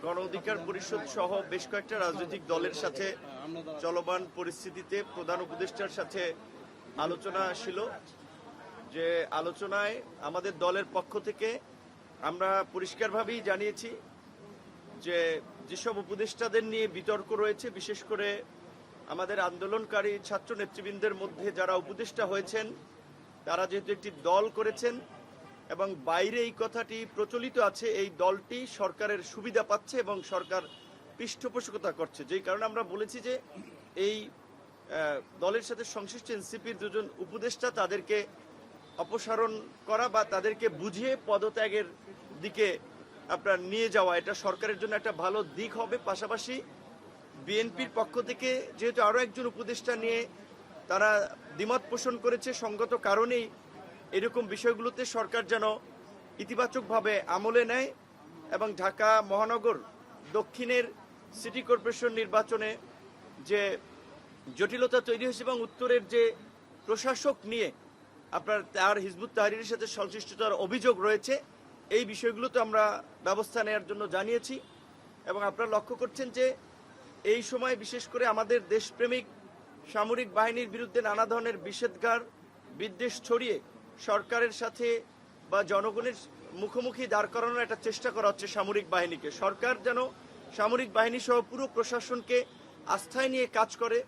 গণ অধিকার পরিষদ সহ বেশ কয়েকটা রাজনৈতিক দলের সাথে চলমান পরিস্থিতিতে প্রধান উপদেষ্টার সাথে আলোচনা ছিল। যে আলোচনায় আমাদের দলের পক্ষ থেকে আমরা পরিষ্কারভাবেই জানিয়েছি যে যেসব উপদেষ্টাদের নিয়ে বিতর্ক রয়েছে, বিশেষ করে আমাদের আন্দোলনকারী ছাত্র নেতৃবৃন্দের মধ্যে যারা উপদেষ্টা হয়েছেন, তারা যেহেতু একটি দল করেছেন এবং বাইরে এই কথাটি প্রচলিত আছে, এই দলটি সরকারের সুবিধা পাচ্ছে এবং সরকার পৃষ্ঠপোষকতা করছে, যেই কারণে আমরা বলেছি যে এই দলের সাথে সংশ্লিষ্ট এনসিপির দুজন উপদেষ্টা তাদেরকে অপসারণ করা বা তাদেরকে বুঝিয়ে পদত্যাগের দিকে আপনার নিয়ে যাওয়া, এটা সরকারের জন্য একটা ভালো দিক হবে। পাশাপাশি বিএনপির পক্ষ থেকে যেহেতু আরও একজন উপদেষ্টা নিয়ে তারা দ্বিমত পোষণ করেছে, সঙ্গত কারণেই এরকম বিষয়গুলোতে সরকার যেন ইতিবাচকভাবে আমলে নেয় এবং ঢাকা মহানগর দক্ষিণের সিটি কর্পোরেশন নির্বাচনে যে জটিলতা তৈরি হয়েছে এবং উত্তরের যে প্রশাসক নিয়ে আপনার তার হিজবুত তাহরীরের সাথে সংশ্লিষ্টতার অভিযোগ রয়েছে, এই বিষয়গুলোতে আমরা ব্যবস্থা নেওয়ার জন্য জানিয়েছি। এবং আপনারা লক্ষ্য করছেন যে এই সময় বিশেষ করে আমাদের দেশপ্রেমিক সামরিক বাহিনীর বিরুদ্ধে নানা ধরনের নিষেধাজ্ঞার বিদ্বেষ ছড়িয়ে সরকারের সাথে বা জনগণের মুখোমুখি দাঁড় করানোর একটা চেষ্টা করা হচ্ছে সামরিক বাহিনীকে। সরকার যেন সামরিক বাহিনী সহ পুরো প্রশাসনকে আস্থায় নিয়ে কাজ করে,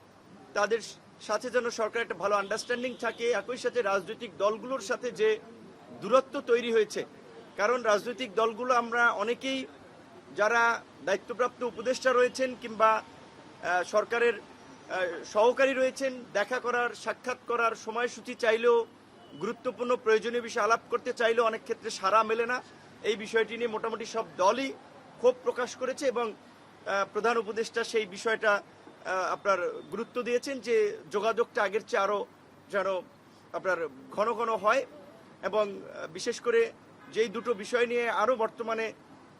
তাদের সাথে যেন সরকার একটা ভালো আন্ডারস্ট্যান্ডিং থাকে। একই সাথে রাজনৈতিক দলগুলোর সাথে যে দূরত্ব তৈরি হয়েছে, কারণ রাজনৈতিক দলগুলো আমরা অনেকেই যারা দায়িত্বপ্রাপ্ত উপদেষ্টা রয়েছেন কিংবা সরকারের সহকারী রয়েছেন, দেখা করার সাক্ষাৎ করার সময়সূচি চাইলেও, গুরুত্বপূর্ণ প্রয়োজনীয় বিষয় আলাপ করতে চাইলেও অনেক ক্ষেত্রে সাড়া মেলে না। এই বিষয়টি নিয়ে মোটামুটি সব দলই ক্ষোভ প্রকাশ করেছে এবং প্রধান উপদেষ্টা সেই বিষয়টা আপনার গুরুত্ব দিয়েছেন যে যোগাযোগটা আগের চেয়ে আরও যেন আপনার ঘন ঘন হয়। এবং বিশেষ করে যেই দুটো বিষয় নিয়ে আরও বর্তমানে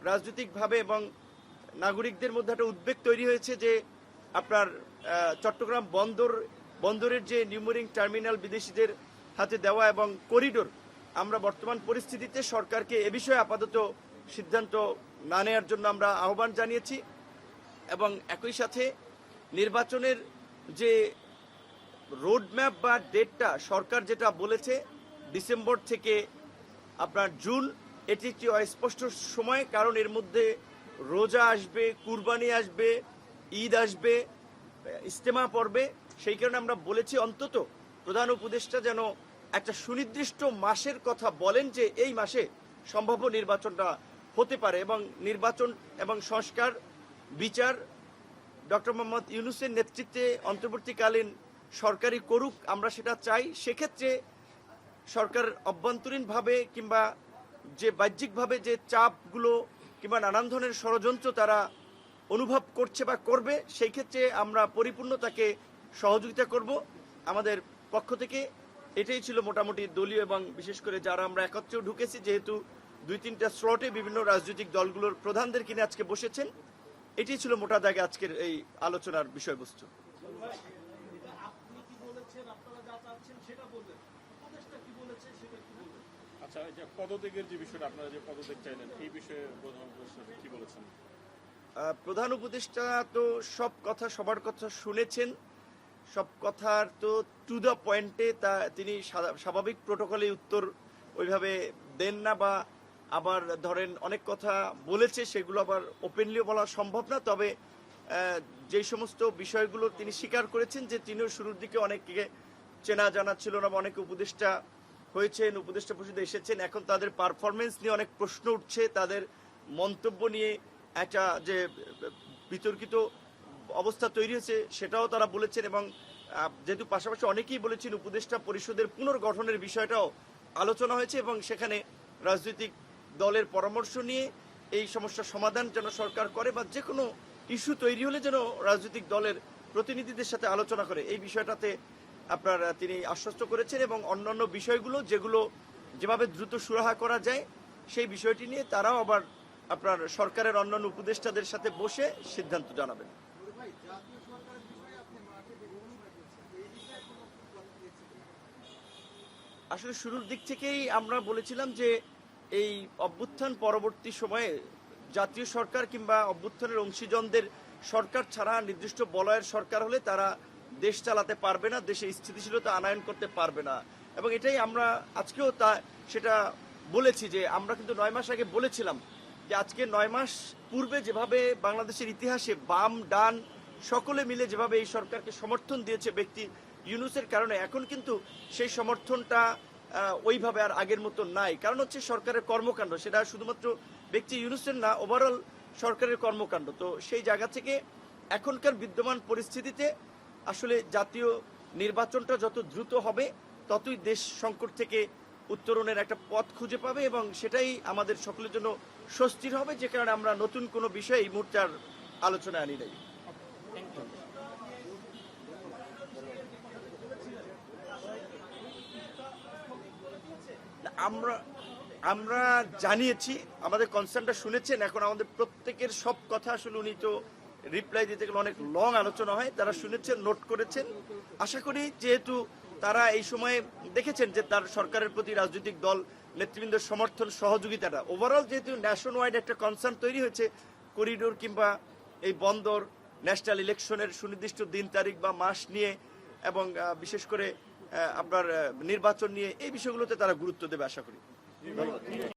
রাজনৈতিকভাবে এবং নাগরিকদের মধ্যে একটা উদ্বেগ তৈরি হয়েছে যে আপনার চট্টগ্রাম বন্দরের যে নিউমোরিং টার্মিনাল বিদেশিদের হাতে দেওয়া এবং করিডোর, আমরা বর্তমান পরিস্থিতিতে সরকারকে এ বিষয়ে আপাতত সিদ্ধান্ত না নেওয়ার জন্য আমরা আহ্বান জানিয়েছি। এবং একই সাথে নির্বাচনের যে রোডম্যাপ বা ডেটটা সরকার যেটা বলেছে ডিসেম্বর থেকে আপনার জুন, এটি একটি অস্পষ্ট সময়, কারণ এর মধ্যে রোজা আসবে, কুরবানি আসবে, ঈদ আসবে, ইজতেমা পড়বে। সেই কারণে আমরা বলেছি অন্তত প্রধান উপদেষ্টা যেন একটা সুনির্দিষ্ট মাসের কথা বলেন যে এই মাসে সম্ভাব্য নির্বাচনটা হতে পারে এবং নির্বাচন এবং সংস্কার বিচার ডক্টর মোহাম্মদ ইউনূসের নেতৃত্বে অন্তর্বর্তীকালীন সরকারি করুক, আমরা সেটা চাই। সেক্ষেত্রে সরকার অভ্যন্তরীণভাবে কিংবা যে বাহ্যিকভাবে যে চাপগুলো কিংবা নানান ধরনের ষড়যন্ত্র তারা অনুভব করছে বা করবে, সেই ক্ষেত্রে আমরা পরিপূর্ণ তাকে সহযোগিতা করব। আমাদের পক্ষ থেকে এটাই ছিল মোটামুটি দলীয় এবং বিশেষ করে যারা আমরা একত্রেও ঢুকেছি, যেহেতু 2-3টা স্লটে বিভিন্ন রাজনৈতিক দলগুলোর প্রধানদের কিনে আজকে বসেছেন, এটাই ছিল মোটা দাগে আজকের এই আলোচনার বিষয়বস্তু। আচ্ছা, পদত্যাগের যে বিষয়টা, আপনারা যে পদত্যাগ চাইলেন, এই বিষয়ে কি বলেছেন? প্রধান উপদেষ্টা তো সব কথা সবার কথা শুনেছেন, সব কথার তো টু দ্য পয়েন্টে তা তিনি স্বাভাবিক প্রোটোকলে উত্তর ওইভাবে দেন না, বা আবার ধরেন অনেক কথা বলেছে সেগুলো আবার ওপেনলিও বলা সম্ভব না। তবে যেই সমস্ত বিষয়গুলো তিনি স্বীকার করেছেন যে তিনিও শুরুর দিকে অনেককে চেনা জানা ছিল না, অনেকে উপদেষ্টা হয়েছেন, উপদেষ্টা পরিষদে এসেছেন, এখন তাদের পারফরমেন্স নিয়ে অনেক প্রশ্ন উঠছে, তাদের মন্তব্য নিয়ে একটা যে বিতর্কিত অবস্থা তৈরি হয়েছে সেটাও তারা বলেছেন। এবং যেহেতু পাশাপাশি অনেকেই বলেছেন উপদেষ্টা পরিষদের পুনর্গঠনের বিষয়টাও আলোচনা হয়েছে এবং সেখানে রাজনৈতিক দলের পরামর্শ নিয়ে এই সমস্যার সমাধান যেন সরকার করে বা যে কোনো ইস্যু তৈরি হলে যেন রাজনৈতিক দলের প্রতিনিধিদের সাথে আলোচনা করে, এই বিষয়টাতে আপনার তিনি আশ্বস্ত করেছেন। এবং অন্যান্য বিষয়গুলো যেগুলো যেভাবে দ্রুত সুরাহা করা যায় সেই বিষয়টি নিয়ে তারাও আবার আপনার সরকারের অন্যান্য উপদেষ্টাদের সাথে বসে সিদ্ধান্ত জানাবেন। আসলে শুরুর দিক থেকেই আমরা বলেছিলাম যে এই অভ্যুত্থান পরবর্তী সময়ে জাতীয় সরকার কিংবা অভ্যুত্থানের অংশীজনদের সরকার ছাড়া নির্দিষ্ট বলয়ের সরকার হলে তারা দেশ চালাতে পারবে না, দেশে স্থিতিশীলতা আনয়ন করতে পারবে না। এবং এটাই আমরা আজকেও সেটা বলেছি যে আমরা কিন্তু 9 মাস আগে বলেছিলাম যে আজকে 9 মাস পূর্বে যেভাবে বাংলাদেশের ইতিহাসে বাম ডান সকলে মিলে যেভাবে এই সরকারকে সমর্থন দিয়েছে ব্যক্তি ইউনূসের কারণে, এখন কিন্তু সেই সমর্থনটা ওইভাবে আর আগের মতো নাই। কারণ হচ্ছে সরকারের কর্মকাণ্ড, সেটা শুধুমাত্র ব্যক্তি ইউনূসের না, ওভারঅল সরকারের কর্মকাণ্ড। তো সেই জায়গা থেকে এখনকার বিদ্যমান পরিস্থিতিতে আসলে জাতীয় নির্বাচনটা যত দ্রুত হবে ততই দেশ সংকট থেকে উত্তরণের একটা পথ খুঁজে পাবে, এবং সেটাই আমাদের সকলের জন্য স্বস্তির হবে, যে কারণে আমরা নতুন কোনো বিষয় এই মুহূর্তে আর আলোচনায় আনি নাই। আমরা জানিয়েছি, আমাদের কনসার্নটা শুনেছেন। এখন আমাদের প্রত্যেকের সব কথা আসলে উনি তো রিপ্লাই দিতে গেলে অনেক লং আলোচনা হয়, তারা শুনেছেন, নোট করেছেন। আশা করি যেহেতু তারা এই সময়ে দেখেছেন যে তার সরকারের প্রতি রাজনৈতিক দল নেতৃবৃন্দের সমর্থন সহযোগিতাটা ওভারঅল যেহেতু ন্যাশন ওয়াইড একটা কনসার্ন তৈরি হয়েছে, করিডোর কিংবা এই বন্দর, ন্যাশনাল ইলেকশনের সুনির্দিষ্ট দিন তারিখ বা মাস নিয়ে, এবং বিশেষ করে আপনার নির্বাচন নিয়ে, এই বিষয়গুলোতে তারা গুরুত্ব দেবে আশা করি। ধন্যবাদ।